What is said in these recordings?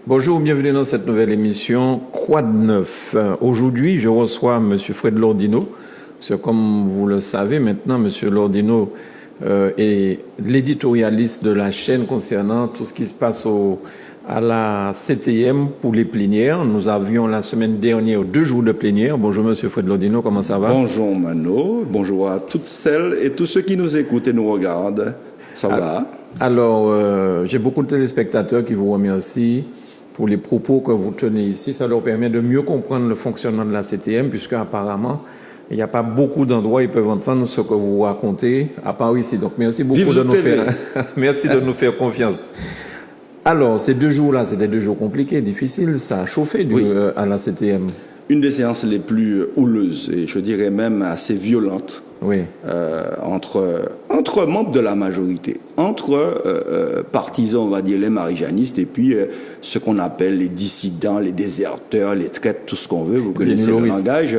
Bonjour, bienvenue dans cette nouvelle émission Quoi de neuf. Aujourd'hui, je reçois M. Fred Lordino. Comme vous le savez maintenant, M. Lordino est l'éditorialiste de la chaîne concernant tout ce qui se passe à la CTM pour les plénières. Nous avions la semaine dernière 2 jours de plénière. Bonjour M. Fred Lordino, comment ça va? Bonjour Mano, bonjour à toutes celles et tous ceux qui nous écoutent et nous regardent. Ça va? Alors, j'ai beaucoup de téléspectateurs qui vous remercient pour les propos que vous tenez ici. Ça leur permet de mieux comprendre le fonctionnement de la CTM, puisque apparemment, il n'y a pas beaucoup d'endroits où ils peuvent entendre ce que vous racontez, à part ici. Donc, merci beaucoup de nous faire, merci de nous faire confiance. Alors, ces 2 jours-là, c'était 2 jours compliqués, difficiles. Ça a chauffé à la CTM. Une des séances les plus houleuses, et je dirais même assez violentes, entre membres de la majorité, entre partisans, on va dire, les marijanistes, et puis ce qu'on appelle les dissidents, les déserteurs, les traites, tout ce qu'on veut, vous connaissez le langage,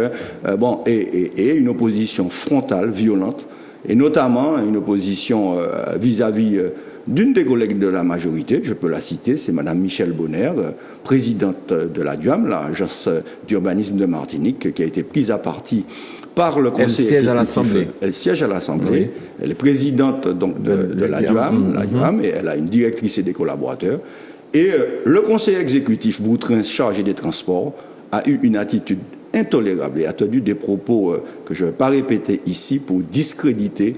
et une opposition frontale, violente, et notamment une opposition vis-à-vis d'une des collègues de la majorité, je peux la citer, c'est Madame Michèle Bonner, présidente de la DUAM, l'agence d'urbanisme de Martinique, qui a été prise à partie par le Conseil exécutif. Elle siège à l'Assemblée. Elle siège à l'Assemblée. Oui. Elle est présidente donc de la DUAM, et elle a une directrice et des collaborateurs. Et le Conseil exécutif, Boutrin, chargé des transports, a eu une attitude intolérable et a tenu des propos que je ne vais pas répéter ici pour discréditer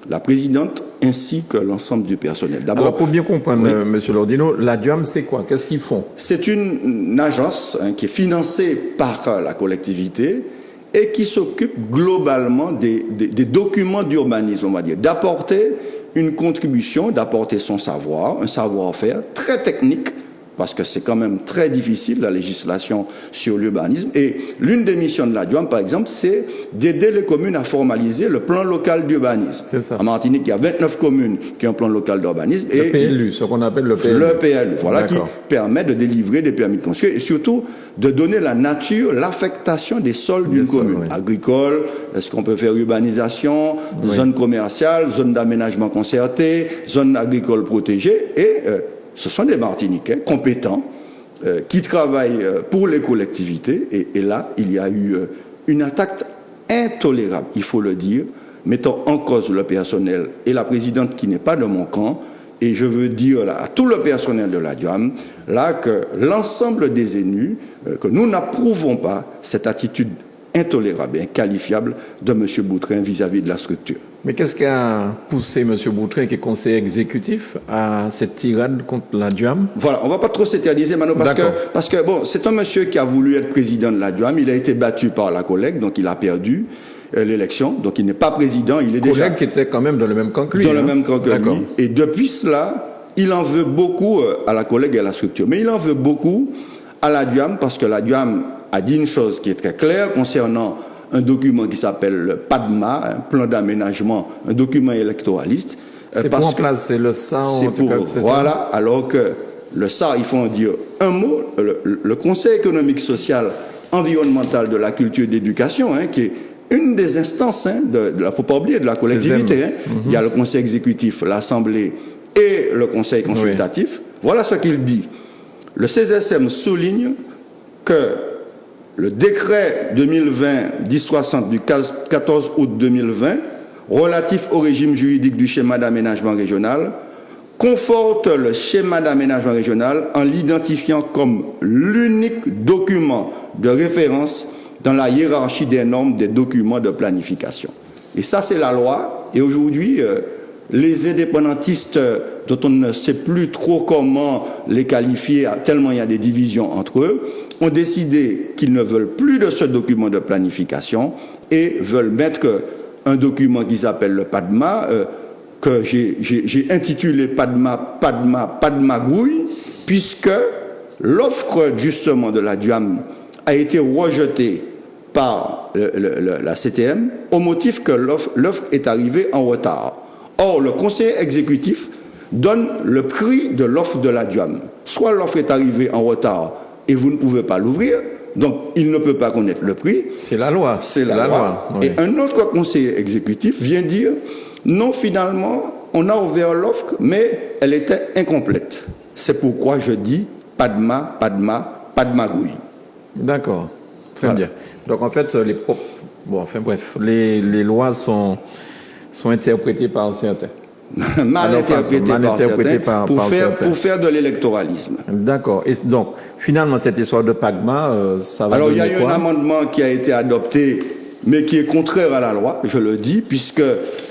la présidente ainsi que l'ensemble du personnel. Alors, pour bien comprendre, M. Lordino, la DUAM, c'est quoi? Qu'est-ce qu'ils font? C'est une agence qui est financée par la collectivité et qui s'occupe globalement des documents d'urbanisme, on va dire, d'apporter une contribution, d'apporter son savoir, un savoir-faire très technique, parce que c'est quand même très difficile, la législation sur l'urbanisme. Et l'une des missions de la DUAM, par exemple, c'est d'aider les communes à formaliser le plan local d'urbanisme. C'est ça. En Martinique, il y a 29 communes qui ont un plan local d'urbanisme. Le PLU, ce qu'on appelle le PLU. Le PLU, voilà, qui permet de délivrer des permis de construire et surtout de donner la nature, l'affectation des sols d'une commune. Agricole, est-ce qu'on peut faire urbanisation, zone commerciale, zone d'aménagement concerté, zone agricole protégée et... ce sont des Martiniquais compétents qui travaillent pour les collectivités. Et là, il y a eu une attaque intolérable, il faut le dire, mettant en cause le personnel et la présidente qui n'est pas de mon camp. Et je veux dire là, à tout le personnel de la DUAM, là, que l'ensemble des élus, que nous n'approuvons pas cette attitude intolérable et inqualifiable de M. Boutrin vis-à-vis de la structure. Mais qu'est-ce qui a poussé M. Boutrin, qui est conseiller exécutif, à cette tirade contre la DUAM? Voilà, on ne va pas trop s'éterniser, Mano, parce que bon, c'est un monsieur qui a voulu être président de la DUAM, il a été battu par la collègue, donc il a perdu l'élection, donc il n'est pas président, il est déjà... Collègue qui était quand même dans le même camp que lui. Dans le même camp que lui, et depuis cela, il en veut beaucoup à la collègue et à la structure, mais il en veut beaucoup à la DUAM, parce que la DUAM a dit une chose qui est très claire concernant un document qui s'appelle le PADMA, un plan d'aménagement, un document électoraliste. C'est pour remplacer le SAR. Voilà, alors que le SAR, il faut en dire un mot, le Conseil économique, social, environnemental de la culture et de l'éducation, qui est une des instances, il ne faut pas oublier, de la collectivité. Il y a le Conseil exécutif, l'Assemblée et le Conseil consultatif. Voilà ce qu'il dit. Le CSM souligne que le décret 2020-1060 du 14 août 2020, relatif au régime juridique du schéma d'aménagement régional, conforte le schéma d'aménagement régional en l'identifiant comme l'unique document de référence dans la hiérarchie des normes des documents de planification. Et ça, c'est la loi. Et aujourd'hui, les indépendantistes, dont on ne sait plus trop comment les qualifier, tellement il y a des divisions entre eux, ont décidé qu'ils ne veulent plus de ce document de planification et veulent mettre un document qu'ils appellent le PADMA, que j'ai intitulé Padmagouille, puisque l'offre justement de la DUAM a été rejetée par la CTM au motif que l'offre est arrivée en retard. Or, le conseil exécutif donne le prix de l'offre de la DUAM. Soit l'offre est arrivée en retard et vous ne pouvez pas l'ouvrir, donc il ne peut pas connaître le prix. C'est la loi. C'est la loi. Oui. Et un autre conseiller exécutif vient dire, non, finalement, on a ouvert l'offre, mais elle était incomplète. C'est pourquoi je dis Padma, Padmagouille. D'accord, très Voilà. bien. Donc en fait, les lois sont interprétées par certains. mal interprété par certains par certains. pour faire de l'électoralisme. D'accord. Et donc, finalement, cette histoire de Padma, ça va Alors, il y a donner eu quoi? un amendement qui a été adopté, mais qui est contraire à la loi, je le dis, puisque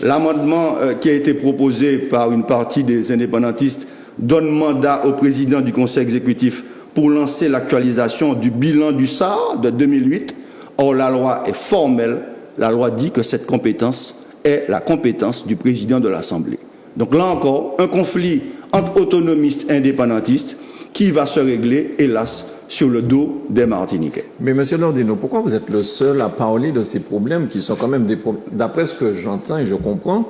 l'amendement qui a été proposé par une partie des indépendantistes donne mandat au président du Conseil exécutif pour lancer l'actualisation du bilan du SAR de 2008. Or, la loi est formelle. La loi dit que cette compétence est la compétence du président de l'Assemblée. Donc là encore, un conflit entre autonomistes et indépendantistes qui va se régler, hélas, sur le dos des Martiniquais. Mais Monsieur Lordino, pourquoi vous êtes le seul à parler de ces problèmes qui sont quand même des problèmes, d'après ce que j'entends et je comprends,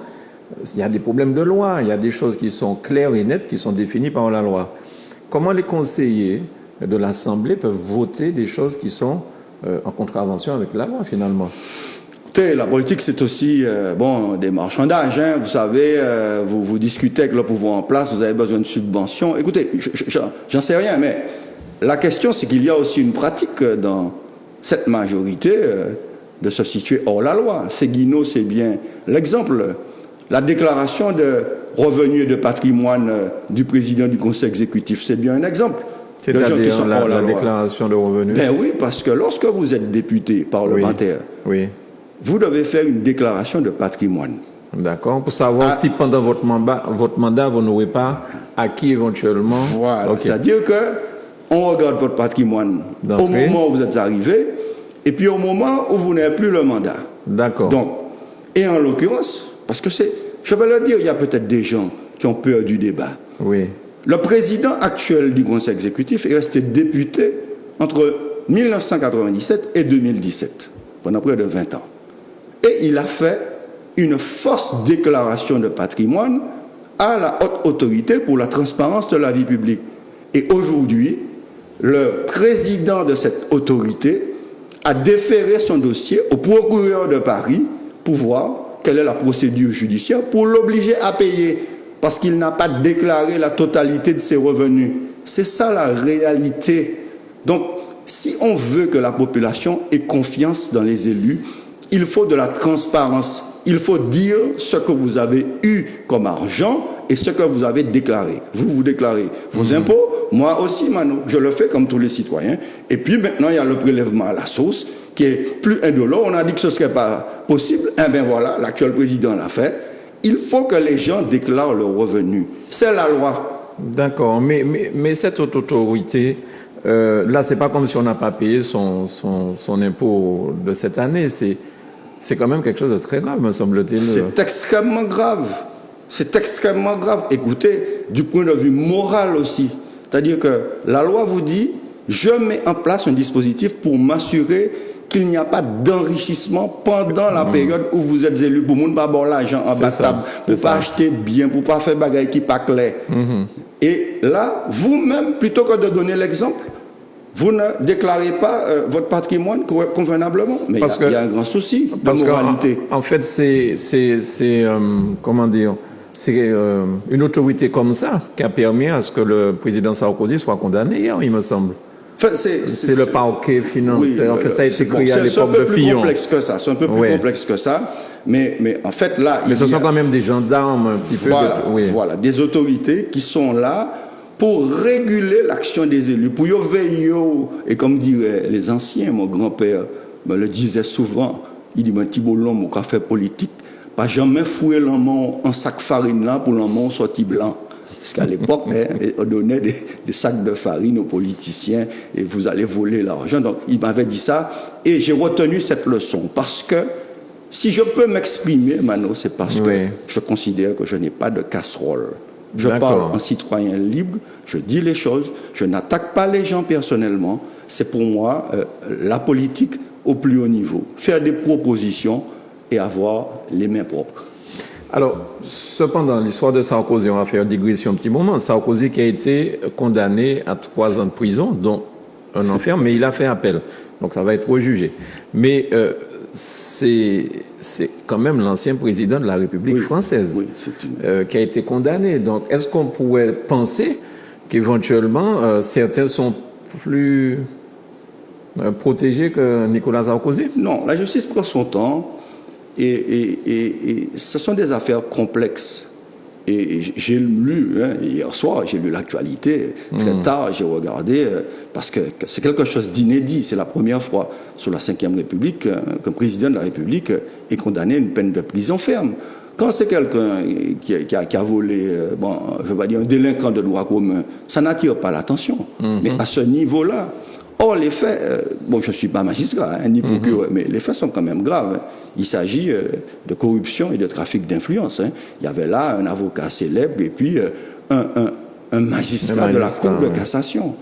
il y a des problèmes de loi, il y a des choses qui sont claires et nettes, qui sont définies par la loi. Comment les conseillers de l'Assemblée peuvent voter des choses qui sont en contravention avec la loi, finalement? Écoutez, la politique, c'est aussi des marchandages. Hein. Vous savez, vous discutez avec le pouvoir en place, vous avez besoin de subventions. Écoutez, j'en sais rien, mais la question, c'est qu'il y a aussi une pratique dans cette majorité de se situer hors la loi. Séguineau, c'est bien l'exemple. La déclaration de revenus et de patrimoine du président du Conseil exécutif, c'est bien un exemple. C'est-à-dire la déclaration de revenus? Ben oui, parce que lorsque vous êtes député parlementaire, oui. Vous devez faire une déclaration de patrimoine. D'accord, pour savoir si pendant votre mandat, vous n'aurez pas acquis éventuellement. Voilà, okay. C'est-à-dire que on regarde votre patrimoine au moment où vous êtes arrivé et puis au moment où vous n'avez plus le mandat. D'accord. Donc, et en l'occurrence, parce que je vais le dire, il y a peut-être des gens qui ont peur du débat. Oui. Le président actuel du Conseil exécutif est resté député entre 1997 et 2017, pendant près de 20 ans. Et il a fait une fausse déclaration de patrimoine à la haute autorité pour la transparence de la vie publique. Et aujourd'hui, le président de cette autorité a déféré son dossier au procureur de Paris pour voir quelle est la procédure judiciaire pour l'obliger à payer parce qu'il n'a pas déclaré la totalité de ses revenus. C'est ça la réalité. Donc, si on veut que la population ait confiance dans les élus, il faut de la transparence. Il faut dire ce que vous avez eu comme argent et ce que vous avez déclaré. Vous déclarez vos impôts, moi aussi, Mano, je le fais comme tous les citoyens. Et puis maintenant, il y a le prélèvement à la source qui est plus indolore. On a dit que ce ne serait pas possible. Eh bien voilà, l'actuel président l'a fait. Il faut que les gens déclarent leurs revenus. C'est la loi. D'accord, mais cette autorité, là, c'est pas comme si on n'a pas payé son impôt de cette année. C'est quand même quelque chose de très grave, me semble-t-il. C'est extrêmement grave. C'est extrêmement grave. Écoutez, du point de vue moral aussi. C'est-à-dire que la loi vous dit, je mets en place un dispositif pour m'assurer qu'il n'y a pas d'enrichissement pendant la période où vous êtes élu, pour ne pas avoir l'argent en bas de table, pour ne pas acheter bien, pour ne pas faire bagaille qui pas clair. Et là, vous-même, plutôt que de donner l'exemple, vous ne déclarez pas votre patrimoine convenablement. Mais il y a un grand souci de moralité. En fait, comment dire, c'est une autorité comme ça qui a permis à ce que le président Sarkozy soit condamné hier, il me semble. Enfin, c'est le parquet financier. Oui, en fait, ça a été créé à l'époque de Fillon. C'est un peu plus complexe que ça. C'est un peu plus complexe que ça. Mais en fait, là... Mais ce sont quand même des gendarmes, un petit peu... Voilà, des autorités qui sont là pour réguler l'action des élus, pour veiller, et comme diraient les anciens, mon grand-père me le disait souvent, il dit, Thibault l'homme au café politique, pas jamais fouiller l'homme en sac farine là pour l'homme sorti blanc. Parce qu'à l'époque, on donnait des sacs de farine aux politiciens et vous allez voler l'argent. Donc, il m'avait dit ça et j'ai retenu cette leçon parce que si je peux m'exprimer, Mano, c'est parce que je considère que je n'ai pas de casserole. Je parle en citoyen libre, je dis les choses, je n'attaque pas les gens personnellement. C'est pour moi la politique au plus haut niveau. Faire des propositions et avoir les mains propres. Alors, cependant, l'histoire de Sarkozy, on va faire digression un petit moment. Sarkozy qui a été condamné à 3 ans de prison, dont un enfer, mais il a fait appel. Donc ça va être rejugé. Mais c'est quand même l'ancien président de la République française qui a été condamné. Donc est-ce qu'on pourrait penser qu'éventuellement, certains sont plus protégés que Nicolas Sarkozy? Non, la justice prend son temps et ce sont des affaires complexes. Et j'ai lu, hier soir, j'ai lu l'actualité, très tard, j'ai regardé, parce que c'est quelque chose d'inédit. C'est la première fois sous la Ve République qu'un président de la République est condamné à une peine de prison ferme. Quand c'est quelqu'un qui a volé, je vais dire un délinquant de droit commun, ça n'attire pas l'attention. Mais à ce niveau-là, or, les faits, je ne suis pas magistrat, ni procureur, mais les faits sont quand même graves. Il s'agit de corruption et de trafic d'influence. Il y avait là un avocat célèbre et puis un magistrat de la Cour de cassation.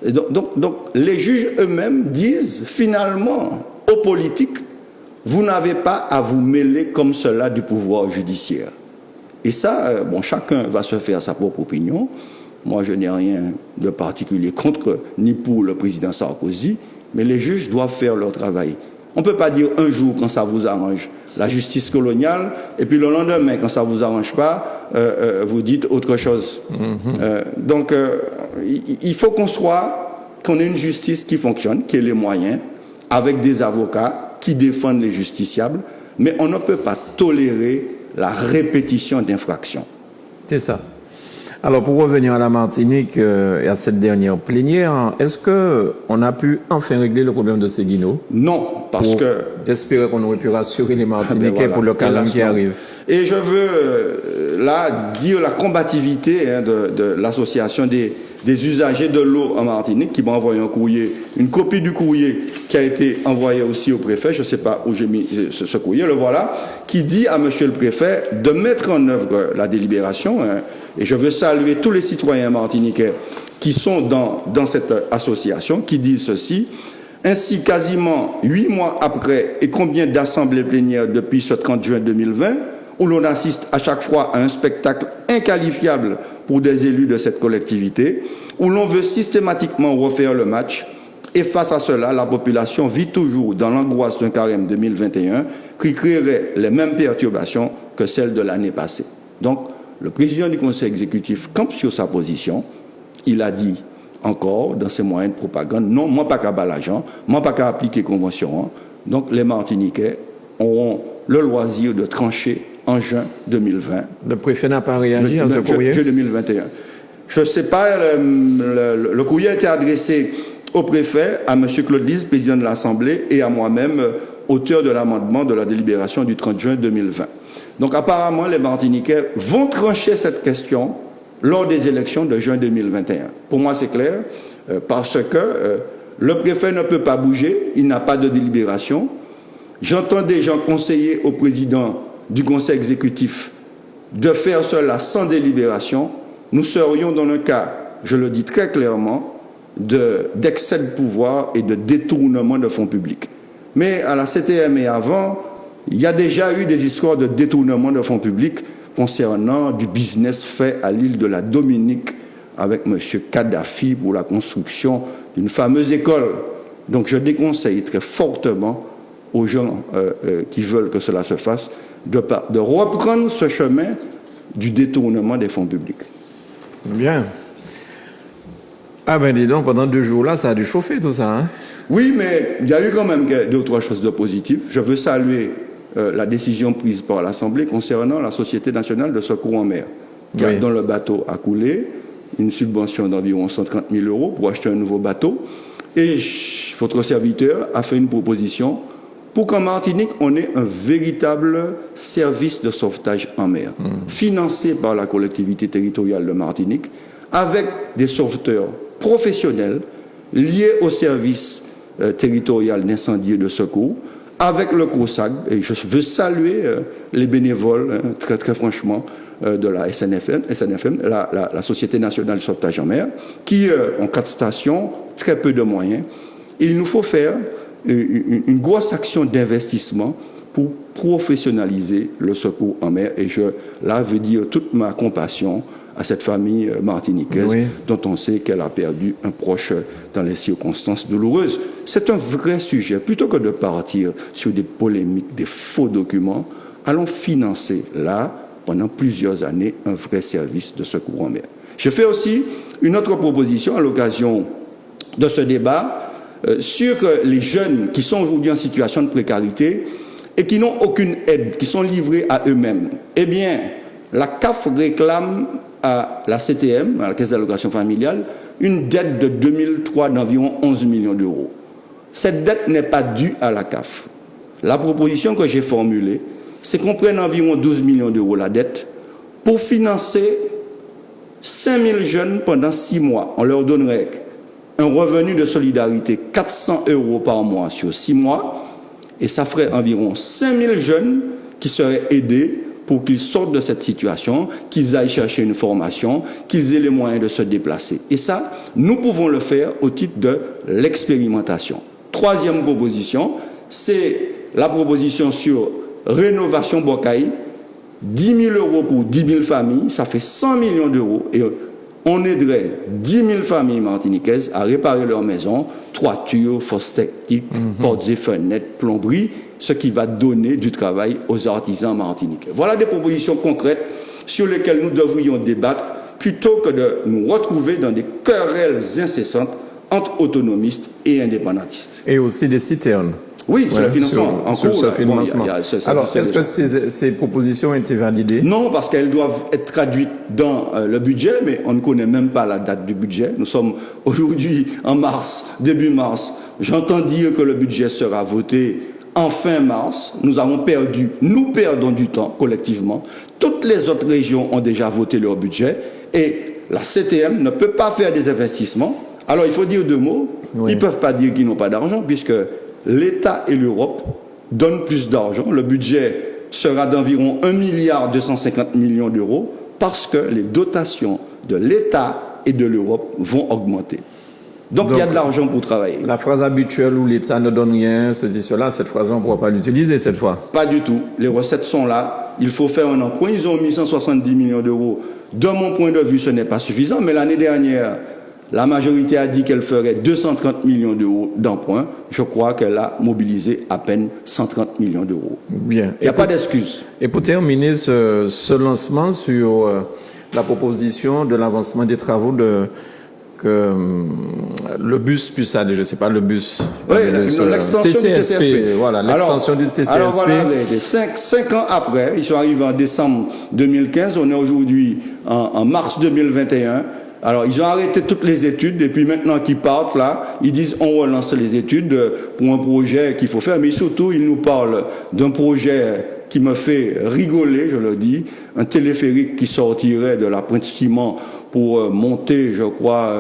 Et donc, les juges eux-mêmes disent finalement aux politiques, vous n'avez pas à vous mêler comme cela du pouvoir judiciaire. Et ça, chacun va se faire sa propre opinion. Moi, je n'ai rien de particulier contre ni pour le président Sarkozy, mais les juges doivent faire leur travail. On ne peut pas dire un jour quand ça vous arrange la justice coloniale, et puis le lendemain, quand ça ne vous arrange pas, vous dites autre chose. Donc, il faut qu'on ait une justice qui fonctionne, qui ait les moyens, avec des avocats qui défendent les justiciables, mais on ne peut pas tolérer la répétition d'infractions. C'est ça. Alors, pour revenir à la Martinique et à cette dernière plénière, est-ce qu'on a pu enfin régler le problème de Séguino? Non, parce que... J'espérais qu'on aurait pu rassurer les Martiniquais pour le calme qui arrive. Et je veux là dire la combativité de l'association des usagers de l'eau en Martinique qui m'a envoyé un courrier, une copie du courrier qui a été envoyé aussi au préfet, je ne sais pas où j'ai mis ce courrier, le voilà, qui dit à monsieur le préfet de mettre en œuvre la délibération, et je veux saluer tous les citoyens martiniquais qui sont dans cette association, qui disent ceci. Ainsi, quasiment 8 mois après, et combien d'assemblées plénières depuis ce 30 juin 2020, où l'on assiste à chaque fois à un spectacle inqualifiable pour des élus de cette collectivité, où l'on veut systématiquement refaire le match, et face à cela, la population vit toujours dans l'angoisse d'un carême 2021 qui créerait les mêmes perturbations que celles de l'année passée. Donc, le président du Conseil exécutif campe sur sa position. Il a dit encore dans ses moyens de propagande, non, moi pas qu'à l'argent, moi pas qu'à appliquer convention. Donc les Martiniquais auront le loisir de trancher en juin 2020. Le préfet n'a pas réagi à ce courrier? Juin 2021. Je ne sais pas, le courrier a été adressé au préfet, à M. Claude Lise, président de l'Assemblée, et à moi-même, auteur de l'amendement de la délibération du 30 juin 2020. Donc apparemment, les Martiniquais vont trancher cette question lors des élections de juin 2021. Pour moi, c'est clair, parce que le préfet ne peut pas bouger, il n'a pas de délibération. J'entends des gens conseiller au président du Conseil exécutif de faire cela sans délibération. Nous serions dans un cas, je le dis très clairement, d'excès de pouvoir et de détournement de fonds publics. Mais à la CTM et avant, il y a déjà eu des histoires de détournement de fonds publics concernant du business fait à l'île de la Dominique avec M. Kadhafi pour la construction d'une fameuse école. Donc je déconseille très fortement aux gens qui veulent que cela se fasse de reprendre ce chemin du détournement des fonds publics. Bien. Ah ben dis donc, pendant 2 jours là, ça a dû chauffer tout ça. Hein? Oui, mais il y a eu quand même 2 ou 3 choses de positives. Je veux saluer la décision prise par l'Assemblée concernant la Société nationale de secours en mer, dont le bateau a coulé, une subvention d'environ 130 000 € pour acheter un nouveau bateau. Et votre serviteur a fait une proposition pour qu'en Martinique, on ait un véritable service de sauvetage en mer, financé par la collectivité territoriale de Martinique, avec des sauveteurs professionnels liés au service territorial d'incendie et de secours, avec le CROSAG, et je veux saluer les bénévoles, très très franchement, de la SNFM, la Société nationale de sauvetage en mer, qui ont 4 stations, très peu de moyens. Et il nous faut faire une grosse action d'investissement pour professionnaliser le secours en mer. Et je veux dire toute ma compassion à cette famille martiniquaise dont on sait qu'elle a perdu un proche dans les circonstances douloureuses. C'est un vrai sujet. Plutôt que de partir sur des polémiques, des faux documents, allons financer là, pendant plusieurs années, un vrai service de secours en mer. Je fais aussi une autre proposition à l'occasion de ce débat sur les jeunes qui sont aujourd'hui en situation de précarité et qui n'ont aucune aide, qui sont livrés à eux-mêmes. Eh bien, la CAF réclame à la CTM, à la Caisse d'allocation familiale, une dette de 2003 d'environ 11 millions d'euros. Cette dette n'est pas due à la CAF. La proposition que j'ai formulée, c'est qu'on prenne environ 12 millions d'euros la dette pour financer 5000 jeunes pendant 6 mois. On leur donnerait un revenu de solidarité 400 euros par mois sur 6 mois et ça ferait environ 5000 jeunes qui seraient aidés pour qu'ils sortent de cette situation, qu'ils aillent chercher une formation, qu'ils aient les moyens de se déplacer. Et ça, nous pouvons le faire au titre de l'expérimentation. Troisième proposition, c'est la proposition sur rénovation Bocaï, 10 000 euros pour 10 000 familles, ça fait 100 millions d'euros et on aiderait 10 000 familles martiniquaises à réparer leurs maisons, toitures, fosses techniques, portes et fenêtres, plomberie, ce qui va donner du travail aux artisans martiniquais. Voilà des propositions concrètes sur lesquelles nous devrions débattre plutôt que de nous retrouver dans des querelles incessantes entre autonomistes et indépendantistes. Et aussi des citernes. Oui, sur le financement. En cours, sur le financement. Alors, est-ce que ces propositions ont été validées? Non, parce qu'elles doivent être traduites dans le budget, mais on ne connaît même pas la date du budget. Nous sommes aujourd'hui en mars, début mars. J'entends dire que le budget sera voté en fin mars. Nous perdons du temps collectivement. Toutes les autres régions ont déjà voté leur budget et la CTM ne peut pas faire des investissements. Alors, il faut dire deux mots. Oui. Ils ne peuvent pas dire qu'ils n'ont pas d'argent puisque l'État et l'Europe donnent plus d'argent. Le budget sera d'environ 1,250 milliard d'euros parce que les dotations de l'État et de l'Europe vont augmenter. Donc il y a de l'argent pour travailler. La phrase habituelle où l'État ne donne rien, ceci, cela, cette phrase-là, on ne pourra pas l'utiliser cette fois. Pas du tout. Les recettes sont là. Il faut faire un emprunt. Ils ont mis 170 millions d'euros. De mon point de vue, ce n'est pas suffisant. Mais l'année dernière, la majorité a dit qu'elle ferait 230 millions d'euros d'emprunt. Je crois qu'elle a mobilisé à peine 130 millions d'euros. Bien. Il n'y a pas d'excuse. Et pour terminer ce lancement sur la proposition de l'avancement des travaux que le bus puisse aller, je ne sais pas, le bus. Oui, l'extension du TCSP. Voilà, l'extension du TCSP. Alors voilà, 5 ans après, ils sont arrivés en décembre 2015, on est aujourd'hui en mars 2021. Alors, ils ont arrêté toutes les études, et puis maintenant qu'ils partent, là, ils disent on relance les études pour un projet qu'il faut faire, mais surtout, ils nous parlent d'un projet qui me fait rigoler, je le dis, un téléphérique qui sortirait de la Pointe-Ciment pour monter, je crois,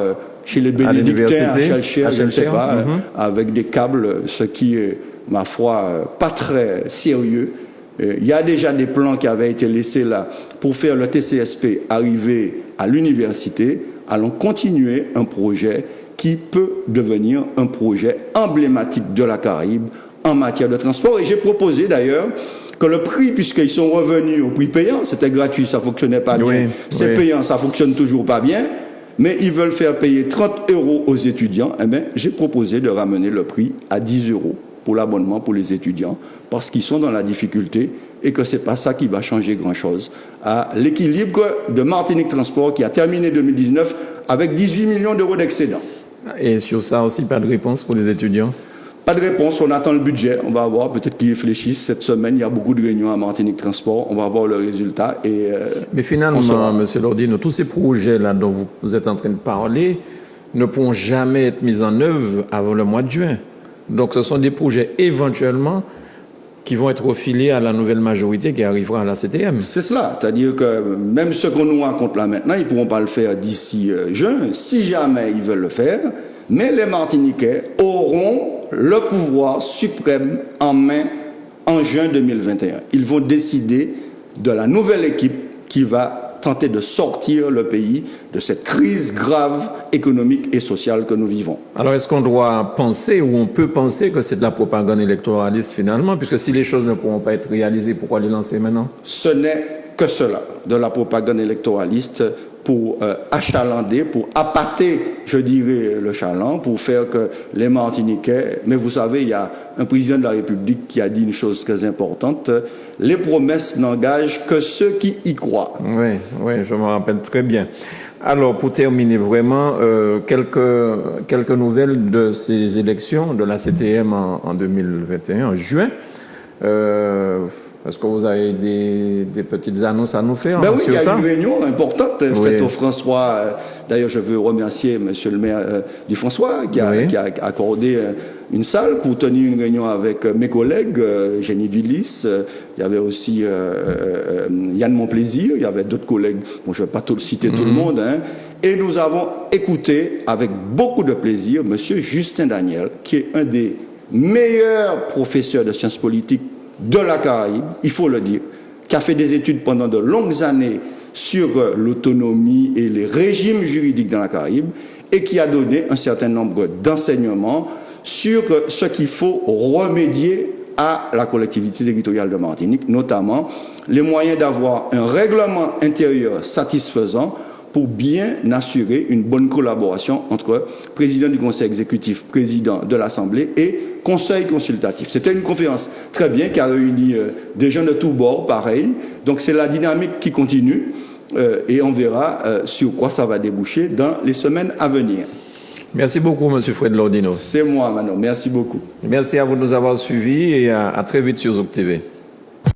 chez les bénédictins, à Chalchier, je ne sais pas, avec des câbles, ce qui est, ma foi, pas très sérieux. Il y a déjà des plans qui avaient été laissés là pour faire le TCSP arriver à l'université. Allons continuer un projet qui peut devenir un projet emblématique de la Caraïbe en matière de transport. Et j'ai proposé d'ailleurs que le prix, puisqu'ils sont revenus au prix payant, c'était gratuit, ça fonctionnait pas bien, c'est payant, ça fonctionne toujours pas bien, mais ils veulent faire payer 30 euros aux étudiants, eh bien, j'ai proposé de ramener le prix à 10 euros pour l'abonnement pour les étudiants, parce qu'ils sont dans la difficulté et que c'est pas ça qui va changer grand-chose à l'équilibre de Martinique Transport qui a terminé 2019 avec 18 millions d'euros d'excédent. Et sur ça aussi, pas de réponse pour les étudiants? Pas de réponse, on attend le budget, on va voir, peut-être qu'ils réfléchissent. Cette semaine, il y a beaucoup de réunions à Martinique Transport, on va voir le résultat. Mais finalement, M. Lordino, tous ces projets-là dont vous êtes en train de parler ne pourront jamais être mis en œuvre avant le mois de juin. Donc ce sont des projets éventuellement qui vont être refilés à la nouvelle majorité qui arrivera à la CTM. C'est cela, c'est-à-dire que même ce qu'on nous raconte là maintenant, ils ne pourront pas le faire d'ici juin, si jamais ils veulent le faire, mais les Martiniquais auront le pouvoir suprême en main en juin 2021. Ils vont décider de la nouvelle équipe qui va tenter de sortir le pays de cette crise grave économique et sociale que nous vivons. Alors, est-ce qu'on doit penser ou on peut penser que c'est de la propagande électoraliste finalement, puisque si les choses ne pourront pas être réalisées, pourquoi les lancer maintenant? Ce n'est que cela, de la propagande électoraliste pour achalander, pour appâter, je dirais, le chaland, pour faire que les Martiniquais... Mais vous savez, il y a un président de la République qui a dit une chose très importante, les promesses n'engagent que ceux qui y croient. Oui, je me rappelle très bien. Alors, pour terminer vraiment, quelques nouvelles de ces élections de la CTM en 2021, en juin. Est-ce que vous avez des petites annonces à nous faire Ben oui, sur il y a ça? une réunion importante Oui. faite au François. D'ailleurs, je veux remercier monsieur le maire du François qui a, Oui. qui a accordé une salle pour tenir une réunion avec mes collègues, Génie Dulis, il y avait aussi Yann Monplaisir, il y avait d'autres collègues, bon, je ne vais pas tout citer tout le monde, hein, et nous avons écouté avec beaucoup de plaisir monsieur Justin Daniel, qui est un des meilleurs professeurs de sciences politiques de la Caraïbe, il faut le dire, qui a fait des études pendant de longues années sur l'autonomie et les régimes juridiques dans la Caraïbe et qui a donné un certain nombre d'enseignements sur ce qu'il faut remédier à la collectivité territoriale de Martinique, notamment les moyens d'avoir un règlement intérieur satisfaisant pour bien assurer une bonne collaboration entre président du conseil exécutif, président de l'Assemblée et conseil consultatif. C'était une conférence très bien qui a réuni des gens de tous bords, pareil. Donc c'est la dynamique qui continue et on verra sur quoi ça va déboucher dans les semaines à venir. Merci beaucoup, M. Fred Lordino. C'est moi, Manon. Merci beaucoup. Merci à vous de nous avoir suivis et à très vite sur Zouk TV.